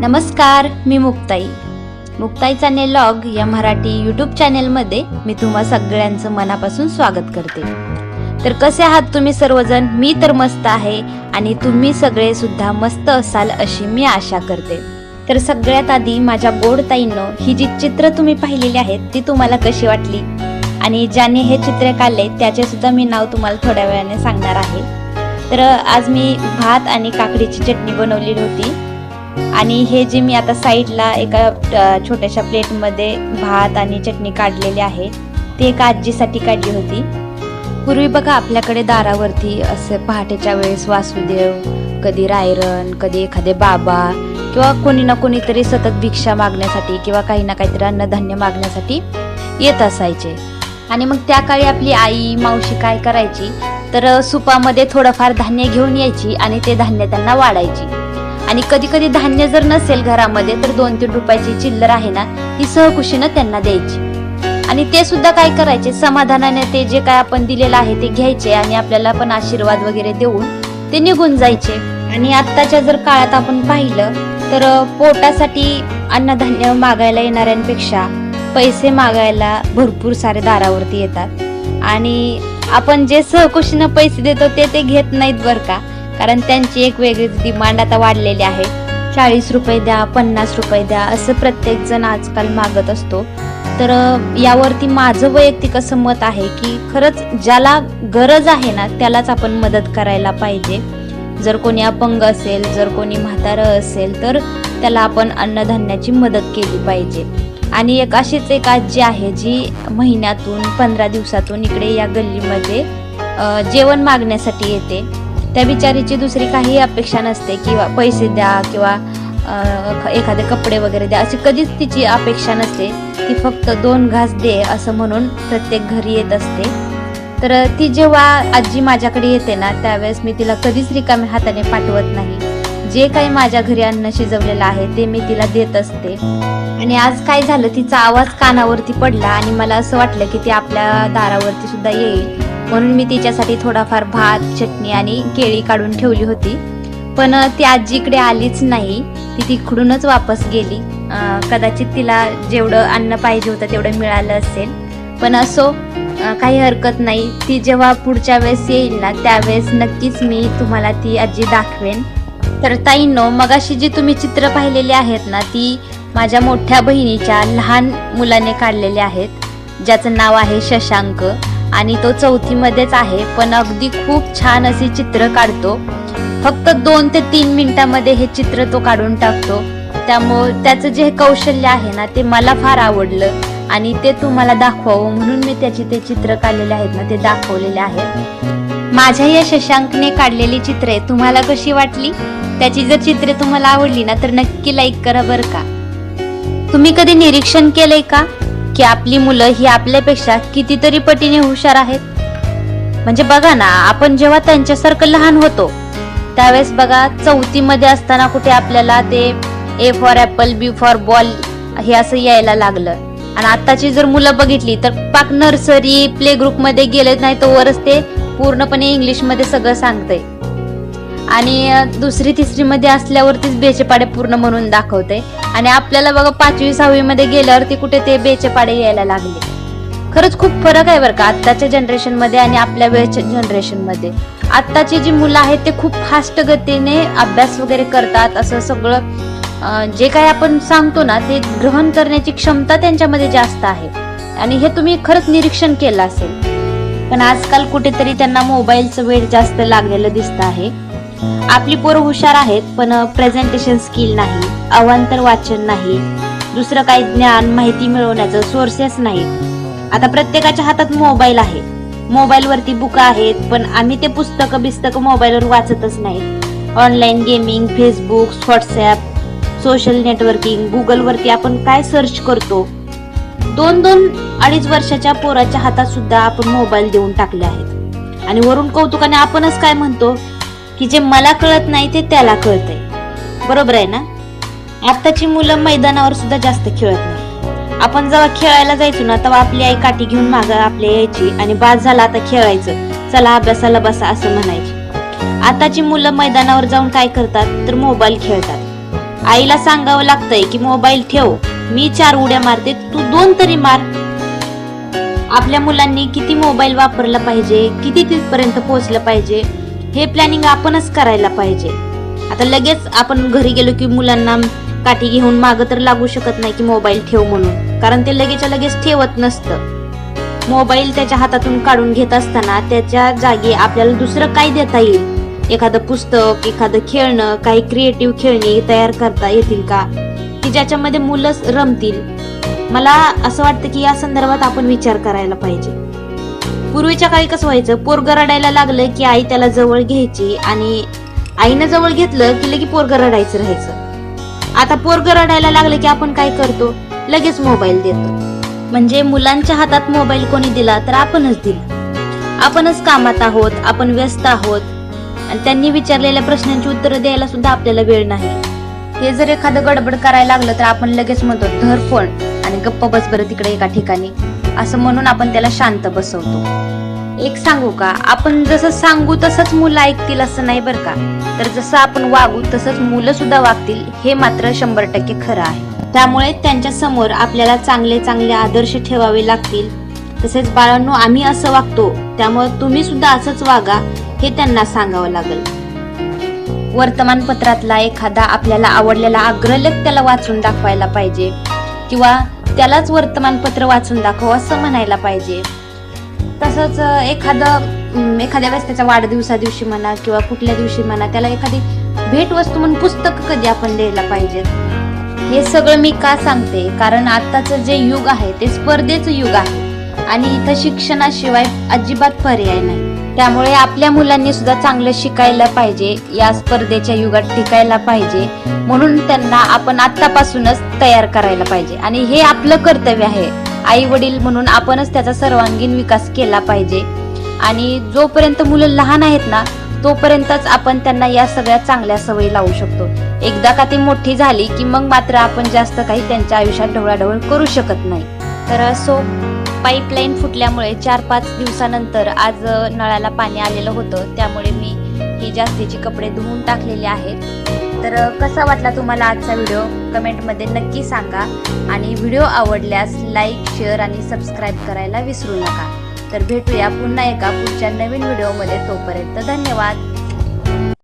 नमस्कार, मी मुक्ताई चॅनेलॉग या मराठी यूट्यूब चॅनेलमध्ये मी तुम्हा सगळ्यांचं मनापासून स्वागत करते। तर कसे आहात तुम्ही सर्वजण? मी तर मस्त आहे आणि तुम्ही सगळे सुद्धा मस्त असाल अशी मी आशा करते। तर सगळ्यात आधी माझ्या गोड ताईंनो, ही जी चित्र तुम्ही पाहिलेली आहेत ती तुम्हाला कशी वाटली आणि ज्याने हे चित्र काढले त्याचे सुद्धा मी नाव तुम्हाला थोड्या वेळाने सांगणार आहे। तर आज मी भात आणि काकडीची चटणी बनवलेली होती आणि हे जे मी आता साईडला एका छोट्याशा प्लेटमध्ये भात आणि चटणी काढलेली आहे ते एका आजीसाठी काढली होती। पूर्वी बघा आपल्याकडे दारावरती असे पहाटेच्या वेळेस वासुदेव, कधी रायरन, कधी एखादे बाबा किंवा कोणी ना कोणीतरी सतत भिक्षा मागण्यासाठी किंवा काही ना काहीतरी अन्नधान्य मागण्यासाठी येत असायचे। आणि मग त्या काळी आपली आई मावशी काय करायची तर सुपामध्ये थोडंफार धान्य घेऊन यायची आणि ते धान्य त्यांना वाढायची। आणि कधी कधी धान्य जर नसेल घरामध्ये तर 2-3 रुपयाची चिल्लर आहे ना ती सहकुशीनं त्यांना द्यायची। आणि ते सुद्धा काय करायचे, समाधानाने ते जे काय आपण दिलेलं आहे ते घ्यायचे आणि आपल्याला पण आशीर्वाद वगैरे देऊन ते निघून जायचे। आणि आत्ताच्या जर काळात आपण पाहिलं तर पोटासाठी अन्नधान्य मागायला येणाऱ्यांपेक्षा पैसे मागायला भरपूर सारे दारावरती येतात आणि आपण जे सहकुशीनं पैसे देतो ते घेत नाहीत बरं का, कारण त्यांची एक वेगळीच डिमांड आता वाढलेली आहे। 40 रुपये द्या, 50 रुपये द्या असं प्रत्येक जण आजकाल मागत असतो। तर यावरती माझं वैयक्तिक असं मत आहे की खरंच ज्याला गरज आहे ना त्यालाच आपण मदत करायला पाहिजे। जर कोणी अपंग असेल, जर कोणी म्हातारं असेल तर त्याला आपण अन्नधान्याची मदत केली पाहिजे। आणि अशीच एक आजी आहे जी महिन्यातून 15 दिवसातून इकडे या गल्लीमध्ये जेवण मागण्यासाठी येते। त्या बिचारीची दुसरी काही अपेक्षा नसते किंवा पैसे द्या किंवा एखादे कपडे वगैरे द्या अशी कधीच तिची अपेक्षा नसते। ती फक्त 2 घास दे असं म्हणून प्रत्येक घरी येत असते। तर ती जेव्हा आजी माझ्याकडे येते ना त्यावेळेस मी तिला कधीच रिकाम्या हाताने पाठवत नाही। जे काही माझ्या घरी अन्न शिजवलेलं आहे ते मी तिला देत असते। आणि आज काय झालं, तिचा आवाज कानावरती पडला आणि मला असं वाटलं की ती आपल्या दारावरती सुद्धा येईल, म्हणून मी तिच्यासाठी थोडाफार भात, चटणी आणि केळी काढून ठेवली होती। पण ती आजी इकडे आलीच नाही, ती तिकडूनच वापस गेली। कदाचित तिला जेवढं अन्न पाहिजे होतं तेवढं मिळालं असेल, पण असो काही हरकत नाही। ती जेव्हा पुढच्या वेळेस येईल ना त्यावेळेस नक्कीच मी तुम्हाला ती आजी दाखवेन। तर ताईंनो, मगाशी जी तुम्ही चित्र पाहिलेली आहेत ना ती माझ्या मोठ्या बहिणीच्या लहान मुलाने काढलेले आहेत, ज्याचं नाव आहे शशांक आणि तो 4थी मध्येच आहे। पण अगदी खूप छान अशी चित्र काढतो। फक्त 2 ते 3 मिनिटांमध्ये हे चित्र तो काढून टाकतो। त्यामुळे त्याचं जे कौशल्य आहे ना ते मला फार आवडलं आणि ते तुम्हाला दाखवावं म्हणून मी त्याची ते चित्र काढलेले आहेत ना ते दाखवलेले आहेत। माझ्या या शशांकने काढलेली चित्रे तुम्हाला कशी वाटली? त्याची जर चित्रे तुम्हाला आवडली ना तर नक्की लाईक करा बरं का। तुम्ही कधी निरीक्षण केलंय का की आपली मुलं ही आपल्यापेक्षा कितीतरी पटीने हुशार आहेत? म्हणजे बघा ना, आपण जेव्हा त्यांच्यासारखं लहान होतो त्यावेळेस बघा 4थी मध्ये असताना कुठे आपल्याला ते A for Apple, B for ball हे असं यायला लागलं। आणि आताची जर मुलं बघितली तर पाक नर्सरी, प्ले ग्रुप मध्ये गेले नाही तर वरच ते पूर्णपणे इंग्लिश मध्ये सगळं सांगतंय आणि 2री-3री मध्ये असल्यावरतीच बेचेपाडे पूर्ण म्हणून दाखवते। आणि आपल्याला बघा 5वी-6वी मध्ये गेल्यावरती कुठे ते बेचेपाडे यायला लागले। खरंच खूप फरक आहे बरं का आत्ताच्या जनरेशन मध्ये आणि आपल्या वेळच्या जनरेशन मध्ये। आत्ताची जी मुलं आहेत ते खूप फास्ट गतीने अभ्यास वगैरे करतात, असं सगळं जे काही आपण सांगतो ना ते ग्रहण करण्याची क्षमता त्यांच्यामध्ये जास्त आहे आणि हे तुम्ही खरंच निरीक्षण केलं असेल। पण आजकाल कुठेतरी त्यांना मोबाईलचं वेळ जास्त लागलेलं दिसत आहे। आपली पोरं हुशार आहेत पण प्रेझेंटेशन स्किल नाही, अवांतर वाचन नाही, दुसरं काही ज्ञान माहिती मिळवण्याचं सोर्सेस नाहीत। आता प्रत्येकाच्या हातात मोबाईल आहे, मोबाईलवरती बुक आहेत पण आम्ही ते पुस्तकं मोबाईलवर वाचतच नाहीत। Online gaming, Facebook, WhatsApp, social networking, गुगलवरती आपण काय सर्च करतो। 2-2-2.5 वर्षाच्या पोराच्या हातात सुद्धा आपण मोबाईल देऊन टाकले आहेत आणि वरून कौतुकाने आपणच काय म्हणतो की जे मला कळत नाही ते त्याला कळतंय। बरोबर आहे ना? आत्ताची मुलं मैदानावर सुद्धा जास्त खेळत नाही। आपण जेव्हा खेळायला जायचो ना तेव्हा आपली आई काठी घेऊन मागं आपल्या यायची आणि बाद झाला आता खेळायचं, चला अभ्यासाला बसा असं म्हणायची। आताची मुलं मैदानावर जाऊन काय करतात तर मोबाईल खेळतात। आईला सांगावं लागतंय की मोबाईल ठेव, मी 4 उड्या मारते, तू 2 तरी मार. आपल्या मुलांनी किती मोबाईल वापरला पाहिजे, किती तिथपर्यंत पोहोचलं पाहिजे, हे प्लॅनिंग आपणच करायला पाहिजे. आता लगेच आपण घरी गेलो की मुलांना काठी घेऊन मागं तर लागू शकत नाही की मोबाईल ठेव म्हणून, कारण ते लगेचच्या लगेच ठेवत नसतं. मोबाईल त्याच्या हातातून काढून घेत असताना त्याच्या जागी आपल्याला दुसरं काय देता येईल, एखादं पुस्तक, एखादं खेळणं, काही क्रिएटिव्ह खेळणी तयार करता येतील का की ज्याच्यामध्ये मुलं रमतील. मला असं वाटतं की या संदर्भात आपण विचार करायला पाहिजे. पूर्वीच्या काळी कसं व्हायचं, पोरगं रडायला लागलं की आई त्याला जवळ घ्यायची आणि आईनं जवळ घेतलं की लगे पोरगं रडायचं राहायचं. आता पोरगं रडायला लागलं की आपण काय करतो, लगेच मोबाईल देतो. म्हणजे मुलांच्या हातात मोबाईल कोणी दिला तर आपणच दिला. आपणच कामात आहोत, आपण व्यस्त आहोत आणि त्यांनी विचारलेल्या प्रश्नांची उत्तरं द्यायला सुद्धा आपल्याला वेळ नाही. हे जर एखादं गडबड करायला लागलं तर आपण लगेच म्हणतो धर फोन आणि गप्प बस बरं तिकडे एका ठिकाणी, असं म्हणून आपण त्याला शांत बसवतो. एक सांगू का, आपण जसं सांगू तसंच मुलं ऐकतील असं नाही बरं का, तर जसं आपण वागू तसंच मुलं सुद्धा वागतील, हे मात्र 100% खरं आहे. त्यामुळे त्यांच्या समोर आपल्याला चांगले चांगले आदर्श ठेवावे लागतील. तसेच बाळांनो, आम्ही असं वागतो त्यामुळे तुम्ही सुद्धा असंच वागा, हे त्यांना सांगावं लागेल. वर्तमानपत्रातला एखादा आपल्याला आवडलेला अग्रलेख त्याला वाचून दाखवायला पाहिजे किंवा त्यालाच वर्तमानपत्र वाचून दाखव असं म्हणायला पाहिजे. तसंच एखाद्या वेळेस त्याच्या वाढदिवसा दिवशी म्हणा किंवा कुठल्या दिवशी म्हणा त्याला एखादी भेटवस्तू म्हणून पुस्तक कधी आपण द्यायला पाहिजेत. हे सगळं मी का सांगते, कारण आताचं जे युग आहे ते स्पर्धेचं युग आहे आणि इथं शिक्षणाशिवाय अजिबात पर्याय नाही. त्यामुळे आपल्या मुलांनी सुद्धा चांगलं शिकायला पाहिजे, या स्पर्धेच्या युगात टिकायला पाहिजे, म्हणून त्यांना आपण आतापासूनच तयार करायला पाहिजे आणि हे आपलं कर्तव्य आहे. आई वडील म्हणून आपणच त्याचा सर्वांगीण विकास केला पाहिजे आणि जोपर्यंत मुलं लहान आहेत ना तोपर्यंतच आपण त्यांना या सगळ्या चांगल्या सवयी लावू शकतो. एकदा का ती मोठी झाली की मग मात्र आपण जास्त काही त्यांच्या आयुष्यात ढवळाढवळ करू शकत नाही. तर असो, पाईपलाईन फुटल्यामुळे 4-5 दिवसानंतर आज नळाला पाणी आलेलं होतं, त्यामुळे मी ही जास्तीची कपडे धुवून टाकलेले आहेत. तर कसा वाटला तुम्हाला आजचा व्हिडिओ कमेंटमध्ये नक्की सांगा आणि व्हिडिओ आवडल्यास लाईक, शेअर आणि सबस्क्राईब करायला विसरू नका. तर भेटूया पुन्हा एका पुढच्या नवीन व्हिडिओमध्ये. तोपर्यंत धन्यवाद.